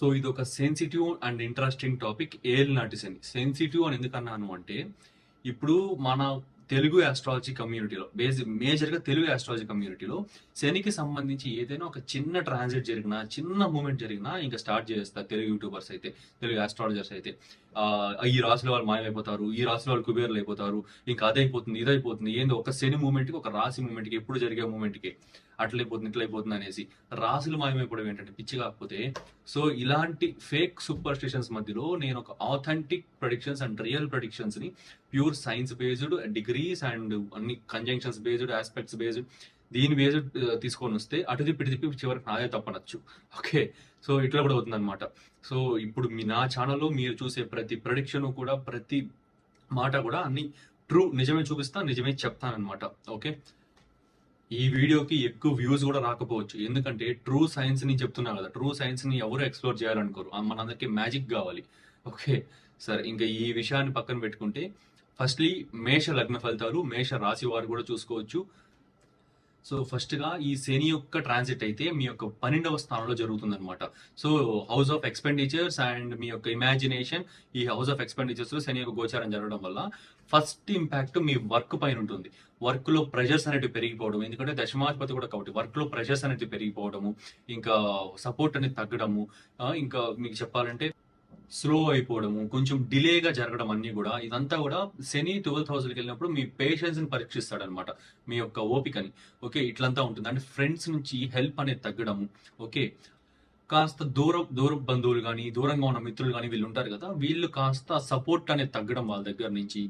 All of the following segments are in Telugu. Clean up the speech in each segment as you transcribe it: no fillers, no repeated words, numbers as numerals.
సో ఇది ఒక సెన్సిటివ్ అండ్ ఇంట్రెస్టింగ్ టాపిక్. ఏల్ నాటి శని సెన్సిటివ్ అని ఎందుకన్నాను అంటే, ఇప్పుడు మన తెలుగు ఆస్ట్రాలజీ కమ్యూనిటీలో మేజర్గా తెలుగు ఆస్ట్రాలజీ కమ్యూనిటీలో శనికి సంబంధించి ఏదైనా ఒక చిన్న ట్రాన్సిట్ జరిగినా, చిన్న మూమెంట్ జరిగినా ఇంకా స్టార్ట్ చేస్తారు తెలుగు యూట్యూబర్స్ అయితే, తెలుగు ఆస్ట్రాలజర్స్ అయితే. ఈ రాశుల వాళ్ళు మాయమైపోతారు, ఈ రాశుల వాళ్ళు కుబేర్లు అయిపోతారు, ఇంకా అదైపోతుంది ఇదైపోతుంది, ఏంది ఒక శని మూమెంట్కి, ఒక రాశి మూమెంట్కి, ఎప్పుడు జరిగే మూమెంట్కి అట్లయిపోతుంది ఇట్లయిపోతుంది అనేసి రాశులు మాయమైపోవడం ఏంటంటే పిచ్చి. కాకపోతే సో ఇలాంటి ఫేక్ సూపర్ స్టిషన్స్ మధ్యలో నేను ఒక authentic predictions and real predictions ని pure science based, degrees and అన్ని కంజంక్షన్స్ బేస్డ్, ఆస్పెక్ట్స్ బేస్డ్, దీని బేస్డ్ తీసుకొని వస్తే అటు తిప్పి చివరికి నాదే తప్పనొచ్చు. ఓకే, సో ఇట్లా కూడా అవుతుంది అనమాట. సో ఇప్పుడు నా ఛానల్లో మీరు చూసే ప్రతి ప్రొడిక్షన్ కూడా, ప్రతి మాట కూడా అన్ని ట్రూ, నిజమే చూపిస్తా, నిజమే చెప్తానమాట. ఓకే, ఈ వీడియోకి ఎక్కువ వ్యూస్ కూడా రాకపోవచ్చు, ఎందుకంటే ట్రూ సైన్స్ ని చెప్తున్నా కదా. ట్రూ సైన్స్ ని ఎవరు ఎక్స్ప్లోర్ చేయాలనుకోరు, మనందరికి మ్యాజిక్ కావాలి. ఓకే, సరే, ఇంకా ఈ విషయాన్ని పక్కన పెట్టుకుంటే, ఫస్ట్లీ మేష లగ్న ఫలితాలు, మేష రాశి వారు కూడా చూసుకోవచ్చు. సో ఫస్ట్ గా ఈ శని యొక్క ట్రాన్సిట్ అయితే మీ యొక్క 12వ స్థానంలో జరుగుతుంది అనమాట. So house of expenditures and మీ యొక్క ఇమాజినేషన్, ఈ హౌస్ ఆఫ్ ఎక్స్పెండిచర్స్ లో శని యొక్క గోచారం జరగడం వల్ల ఫస్ట్ ఇంపాక్ట్ మీ వర్క్ పైన ఉంటుంది. వర్క్ లో ప్రెషర్స్ అనేవి పెరిగిపోవడం, ఎందుకంటే దశమాధిపతి కూడా కాబట్టి వర్క్ లో ప్రెషర్స్ అనేది పెరిగిపోవడము, ఇంకా సపోర్ట్ అనేది తగ్గడము, ఇంకా మీకు చెప్పాలంటే స్లో అయిపోవడము, కొంచెం డిలేగా జరగడం, అన్ని కూడా ఇదంతా కూడా శని 12th హౌస్కి వెళ్ళినప్పుడు మీ పేషెన్స్ ని పరీక్షిస్తాడు అనమాట, మీ యొక్క ఓపికని. ఓకే, ఇట్లంతా ఉంటుంది. అంటే ఫ్రెండ్స్ నుంచి హెల్ప్ అనేది తగ్గడము. ఓకే, కాస్త దూర బంధువులు కానీ, దూరంగా ఉన్న మిత్రులు కానీ వీళ్ళు ఉంటారు కదా, వీళ్ళు కాస్త సపోర్ట్ అనేది తగ్గడం వాళ్ళ దగ్గర నుంచి.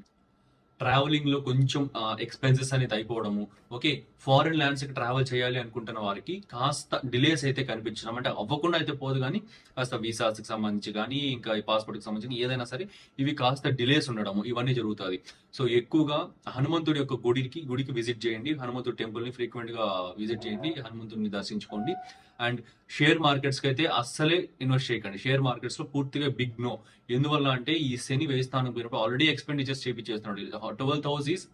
ట్రావెలింగ్ లో కొంచెం ఎక్స్పెన్సెస్ అనేది అయిపోవడము. ఓకే, ఫారిన్ ల్యాండ్స్ కి ట్రావెల్ చేయాలి అనుకుంటున్న వారికి కాస్త డిలేస్ అయితే కనిపించడం, అంటే అవ్వకుండా అయితే పోదు కానీ కాస్త వీసాస్ కి సంబంధించి కానీ, ఇంకా ఈ పాస్పోర్ట్ కి సంబంధించి ఏదైనా సరే ఇవి కాస్త డిలేస్ ఉండడము, ఇవన్నీ జరుగుతుంది. సో ఎక్కువగా హనుమంతుడి యొక్క గుడికి విజిట్ చేయండి, హనుమంతుడి టెంపుల్ ని ఫ్రీక్వెంట్ గా విజిట్ చేయండి, హనుమంతుడిని దర్శించుకోండి. అండ్ షేర్ మార్కెట్స్ కి అయితే అస్సలే ఇన్వెస్ట్ చేయకండి. షేర్ మార్కెట్స్ లో పూర్తిగా బిగ్ నో. ఎందువల్ల అంటే ఈ శని వ్యయస్థానం పోయినప్పుడు ఆల్రెడీ ఎక్స్పెండిచర్స్ చేపించేస్తున్నాడు. 12th house is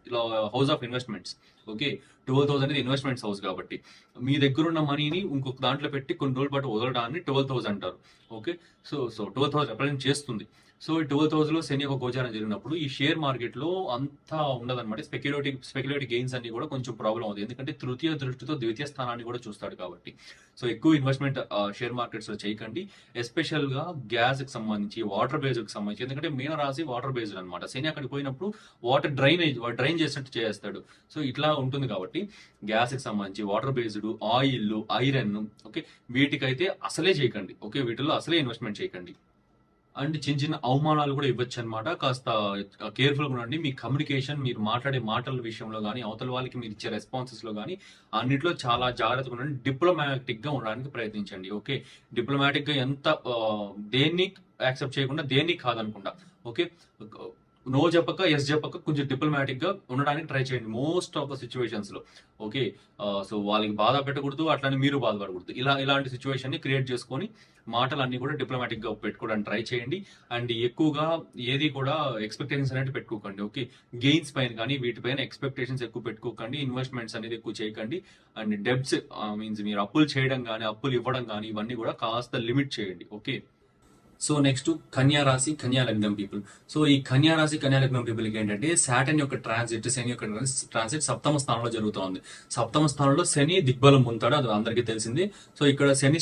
house of investments. Okay, 12th house అనేది ఇన్వెస్ట్మెంట్స్ హౌస్ కాబట్టి మీ దగ్గర ఉన్న మనీని ఇంకొక దాంట్లో పెట్టి కొన్ని రోజుల పాటు వదలడాన్ని 12th హౌస్ అంటారు. Okay, so 12th house represent చేస్తుంది. సో ఈ 12th హౌస్ లో శని ఒక గోచారం జరిగినప్పుడు ఈ షేర్ మార్కెట్ లో అంతా ఉండదన్నమాట. స్పెక్యులేటివ్ గెయిన్స్ అన్ని కూడా కొంచెం ప్రాబ్లం అవుతుంది, ఎందుకంటే తృతీయ దృష్టితో ద్వితీయ స్థానాన్ని కూడా చూస్తాడు కాబట్టి. సో ఎక్కువ ఇన్వెస్ట్మెంట్ షేర్ మార్కెట్స్ లో చేయకండి. ఎస్పెషల్ గా గ్యాస్ కి సంబంధించి, వాటర్ బేస్డ్ కి సంబంధించి, ఎందుకంటే మీన రాశి వాటర్ బేస్డ్ అనమాట. శని అక్కడికి పోయినప్పుడు వాటర్ డ్రైన్ చేసినట్టు చేస్తాడు. సో ఇట్లా ఉంటుంది కాబట్టి గ్యాస్ కి సంబంధించి, water based, oil, iron, okay, వీటికైతే అసలే చేయకండి. ఓకే, వీటిలో అసలే ఇన్వెస్ట్మెంట్ చేయకండి. అండ్ చిన్న చిన్న అవమానాలు కూడా ఇవ్వచ్చు అనమాట. కాస్త కేర్ఫుల్ గా ఉండండి. మీ కమ్యూనికేషన్, మీరు మాట్లాడే మాటల విషయంలో కానీ, అవతల వాళ్ళకి మీరు ఇచ్చే రెస్పాన్సెస్ లో కానీ అన్నిట్లో చాలా జాగ్రత్తగా ఉండండి. డిప్లొమాటిక్ గా ఉండడానికి ప్రయత్నించండి. ఓకే, డిప్లొమాటిక్ గా ఎంత దేన్ని యాక్సెప్ట్ చేయకుండా, దేన్ని కాదనకుండా, ఓకే, నో చెప్పక ఎస్ చెప్పక కొంచెం డిప్లొమాటిక్ గా ఉండడానికి ట్రై చేయండి మోస్ట్ ఆఫ్ ద సిచ్యువేషన్స్ లో. ఓకే, సో వాళ్ళకి బాధ పెట్టకూడదు, అట్లానే మీరు బాధపడకూడదు. ఇలాంటి సిచ్యువేషన్ ని క్రియేట్ చేసుకొని మాటలన్నీ కూడా డిప్లొమాటిక్ గా పెట్టుకోవడానికి ట్రై చేయండి. అండ్ ఎక్కువగా ఏది కూడా ఎక్స్పెక్టేషన్స్ అనేది పెట్టుకోకండి. ఓకే, గెయిన్స్ పైన కానీ వీటిపైన ఎక్స్పెక్టేషన్స్ ఎక్కువ పెట్టుకోకండి. ఇన్వెస్ట్మెంట్స్ అనేది ఎక్కువ చేయకండి. అండ్ డెబ్ట్స్ మీన్స్ మీరు అప్పులు చేయడం కానీ, అప్పులు ఇవ్వడం కానీ, ఇవన్నీ కూడా కాస్త లిమిట్ చేయండి. ఓకే, సో నెక్స్ట్ కన్యా రాశి, కన్యా లగ్నం పీపుల్. సో ఈ కన్యా రాశి, కన్యా లగ్నం పీపుల్ కి ఏంటంటే సాటర్న్ యొక్క ట్రాన్సిట్, శని యొక్క ట్రాన్సిట్ 7వ స్థానంలో జరుగుతోంది. 7వ స్థానంలో శని దిగ్బలం పొందుతాడు, అది అందరికీ తెలిసింది. సో ఇక్కడ శని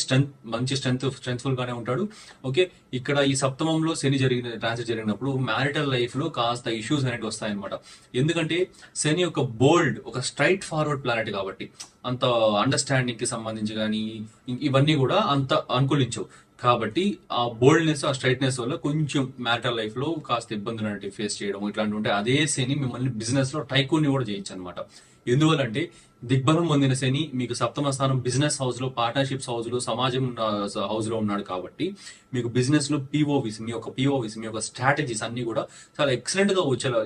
మంచి స్ట్రెంగ్త్ఫుల్ గానే ఉంటాడు. ఓకే, ఇక్కడ ఈ 7మంలో శని ట్రాన్సిట్ జరిగినప్పుడు మ్యారిటల్ లైఫ్ లో కాస్త ఇష్యూస్ అనేవి వస్తాయన్నమాట. ఎందుకంటే శని యొక్క బోల్డ్, ఒక స్ట్రైట్ ఫార్వర్డ్ ప్లానెట్ కాబట్టి అంత అండర్స్టాండింగ్ కి సంబంధించి కానీ ఇవన్నీ కూడా అంత అనుకూలించవు. కాబట్టి ఆ బోల్డ్నెస్, ఆ స్ట్రైట్నెస్ వల్ల కొంచెం మ్యారిటల్ లైఫ్ లో కాస్త ఇబ్బందులు అనేవి ఫేస్ చేయడం ఇట్లాంటివి ఉంటాయి. అదే శని మిమ్మల్ని బిజినెస్ లో టైకూన్ ని కూడా చేయొచ్చు అనమాట. ఎందువల్లంటే దిగ్బలం పొందిన శని మీకు 7వ స్థానం బిజినెస్ హౌస్ లో, పార్ట్నర్షిప్స్ హౌస్ లో, సమాజం హౌస్ లో ఉన్నాడు కాబట్టి మీకు బిజినెస్ లో పిఓవిస్, మీ యొక్క స్ట్రాటజీస్ అన్ని కూడా చాలా ఎక్సలెంట్ గా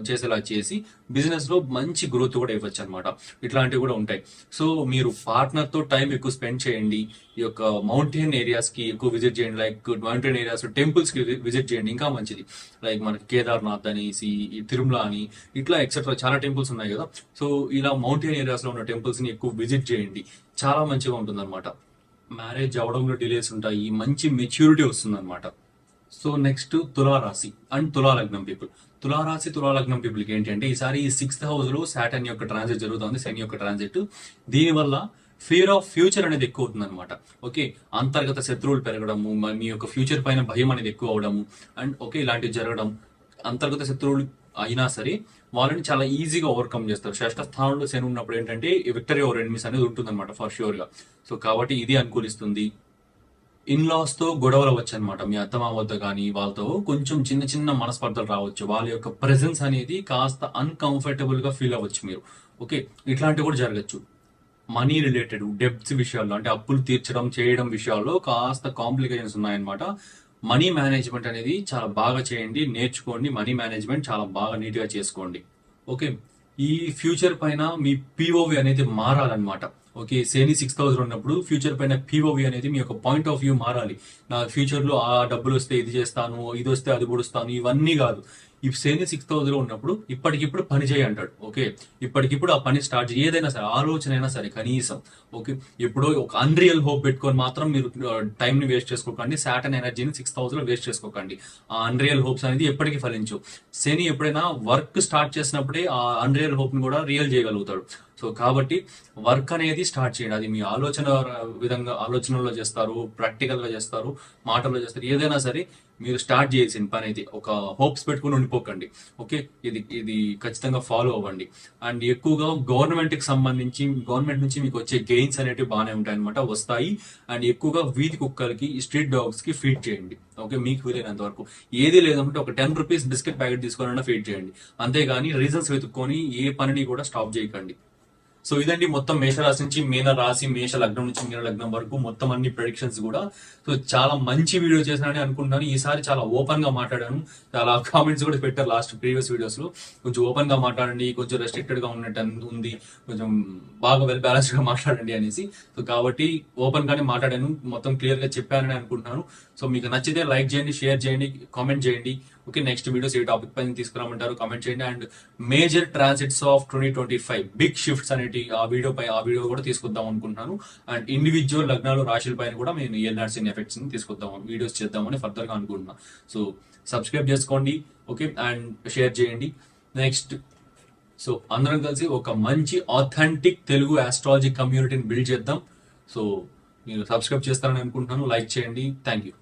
చేసేలా చేసి బిజినెస్ లో మంచి గ్రోత్ కూడా ఇవ్వచ్చు అనమాట. ఇట్లాంటివి కూడా ఉంటాయి. సో మీరు పార్ట్నర్ తో టైం ఎక్కువ స్పెండ్ చేయండి. ఈ యొక్క మౌంటైన్ ఏరియాస్ కి ఎక్కువ విజిట్ చేయండి. లైక్ మౌంటైన్ ఏరియాస్, టెంపుల్స్ కి విజిట్ చేయండి, ఇంకా మంచిది. లైక్ మనకి కేదార్నాథ్ అనేసి, తిరుమల అని, ఇట్లా ఎక్సెట్రా చాలా టెంపుల్స్ ఉన్నాయి కదా. సో ఇలా మౌంటైన్ ఏరియాస్ లో ఉన్న టెంపుల్స్ ని ఎక్కువ విజిట్ చేయండి, చాలా మంచిగా ఉంటుంది అనమాట. మ్యారేజ్ అవడంలో డిలేస్ ఉంటాయి, మంచి మెచ్యూరిటీ వస్తుంది అనమాట. సో నెక్స్ట్ తులారాశి అండ్ తులాలగ్నం పీపుల్. తులారాశి తులాలగ్నం పీపుల్కి ఏంటి అంటే ఈసారి ఈ 6th హౌస్ లో సాటర్న్ యొక్క ట్రాన్సిట్ జరుగుతుంది, శని యొక్క ట్రాన్సిట్. దీనివల్ల ఫియర్ ఆఫ్ ఫ్యూచర్ అనేది ఎక్కువ అవుతుంది అనమాట. ఓకే, అంతర్గత శత్రువులు పెరగడము, మీ యొక్క ఫ్యూచర్ పైన భయం అనేది ఎక్కువ అవడము, అండ్ ఓకే ఇలాంటివి జరగడం. అంతర్గత శత్రువులు అయినా సరే వాళ్ళని చాలా ఈజీగా ఓవర్కమ్ చేస్తారు. షష్ఠ స్థానంలో శని ఉన్నప్పుడు ఏంటంటే విక్టరీ ఓవర్ ఎనిమీస్ అనేది ఉంటుంది అనమాట ఫర్ ష్యూర్ గా. సో కాబట్టి ఇది అనుకూలిస్తుంది. ఇన్లాస్ తో గొడవలు అవ్వచ్చు అనమాట, మీ అత్తమామతో కానీ వాళ్ళతో కొంచెం చిన్న చిన్న మనస్పర్ధలు రావచ్చు. వాళ్ళ యొక్క ప్రెజెన్స్ అనేది కాస్త అన్కంఫర్టబుల్ గా ఫీల్ అవ్వచ్చు మీరు. ఓకే, ఇట్లాంటివి కూడా జరగచ్చు. మనీ రిలేటెడ్ డెబ్ట్స్ విషయాల్లో అంటే అప్పులు తీర్చడం చేయడం విషయాల్లో కాస్త కాంప్లికేషన్స్ ఉన్నాయన్నమాట. మనీ మేనేజ్మెంట్ అనేది చాలా బాగా చేయండి, నేర్చుకోండి. మనీ మేనేజ్మెంట్ చాలా బాగా నీట్ గా చేసుకోండి. ఓకే, ఈ ఫ్యూచర్ పైన మీ పిఓవి అనేది మారాలన్నమాట. ఓకే, శని 6th హౌస్ ఉన్నప్పుడు ఫ్యూచర్ పైన పిఓవి అనేది మీ యొక్క పాయింట్ ఆఫ్ వ్యూ మారాలి. నా ఫ్యూచర్ లో ఆ డబ్బులు వస్తే ఇది చేస్తాను, ఇది వస్తే అది పొడుస్తాను, ఇవన్నీ కాదు. ఈ శని 6th హౌస్ లో ఉన్నప్పుడు ఇప్పటికిప్పుడు పని చేయి అంటాడు. ఓకే, ఇప్పటికిప్పుడు ఆ పని స్టార్ట్ చేయి, ఏదైనా సరే ఆలోచన అయినా సరే కనీసం. ఓకే, ఎప్పుడో ఒక అన్రియల్ హోప్ పెట్టుకొని మాత్రం మీరు టైం ని వేస్ట్ చేసుకోకండి. సాటర్న్ ఎనర్జీని 6th హౌస్ లో వేస్ట్ చేసుకోకండి. ఆ అన్రియల్ హోప్స్ అనేది ఎప్పటికీ ఫలించు. శని ఎప్పుడైనా వర్క్ స్టార్ట్ చేసినప్పుడే ఆ అన్రియల్ హోప్ ని కూడా రియల్ చేయగలుగుతాడు. సో కాబట్టి వర్క్ అనేది స్టార్ట్ చేయండి. అది మీ ఆలోచన విధంగా ఆలోచనలో చేస్తారు, ప్రాక్టికల్ గా చేస్తారు, మాటల్లో చేస్తారు, ఏదైనా సరే మీరు స్టార్ట్ చేసిన పని అయితే ఒక హోప్స్ పెట్టుకుని ఉండిపోకండి. ఓకే, ఇది ఖచ్చితంగా ఫాలో అవ్వండి. అండ్ ఎక్కువగా గవర్నమెంట్ కి సంబంధించి గవర్నమెంట్ నుంచి మీకు వచ్చే గెయిన్స్ అనేవి బాగానే ఉంటాయి అనమాట, వస్తాయి. అండ్ ఎక్కువగా వీధి కుక్కలకి, స్ట్రీట్ డాగ్స్ కి ఫీడ్ చేయండి. ఓకే, మీకు వీలైనంత వరకు. ఏది లేదంటే ఒక 10 రూపీస్ బిస్కెట్ ప్యాకెట్ తీసుకొని ఫీడ్ చేయండి. అంతేగాని రీజన్స్ వెతుక్కొని ఏ పనిని కూడా స్టాప్ చేయకండి. సో ఇదండి మొత్తం మేషరాశి నుంచి మీన రాశి, మేష లగ్నం నుంచి మీన లగ్నం వరకు మొత్తం అన్ని ప్రెడిక్షన్స్ కూడా. సో చాలా మంచి వీడియో చేశానని అనుకుంటున్నాను. ఈసారి చాలా ఓపెన్ గా మాట్లాడాను. చాలా కామెంట్స్ కూడా పెట్టారు లాస్ట్ ప్రీవియస్ వీడియోస్ లో, కొంచెం ఓపెన్ గా మాట్లాడండి, కొంచెం రెస్ట్రిక్టెడ్ గా ఉన్నట్టు ఉంది, కొంచెం బాగా వెల్ బ్యాలెన్స్డ్ గా మాట్లాడండి అనేసి. సో కాబట్టి ఓపెన్ గానే మాట్లాడాను, మొత్తం క్లియర్ గా చెప్పానని అనుకుంటున్నాను. సో మీకు నచ్చితే లైక్ చేయండి, షేర్ చేయండి, కామెంట్ చేయండి. ఓకే, నెక్స్ట్ వీడియోస్ ఏ టాపిక్ పైన తీసుకురామంటారు కామెంట్ చేయండి. And major transits of 2025 big shifts అనేటి ఆ వీడియో కూడా తీసుకొద్దాం అనుకుంటున్నాను. అండ్ ఇండివిజువల్ లగ్నాలు రాశుల పైన కూడా నేను ఎల్ఆర్సీన్ ఎఫెక్ట్స్ ని తీసుకొద్దాం, వీడియోస్ చేద్దామని ఫర్దర్ గా అనుకుంటున్నాను. సో సబ్స్క్రైబ్ చేసుకోండి. ఓకే, అండ్ షేర్ చేయండి. నెక్స్ట్ సో అందరం కలిసి ఒక మంచి ఆథెంటిక్ తెలుగు ఆస్ట్రాలజీ కమ్యూనిటీని బిల్డ్ చేద్దాం. సో మీరు సబ్స్క్రైబ్ చేస్తారని అనుకుంటున్నాను. లైక్ చేయండి. Thank you.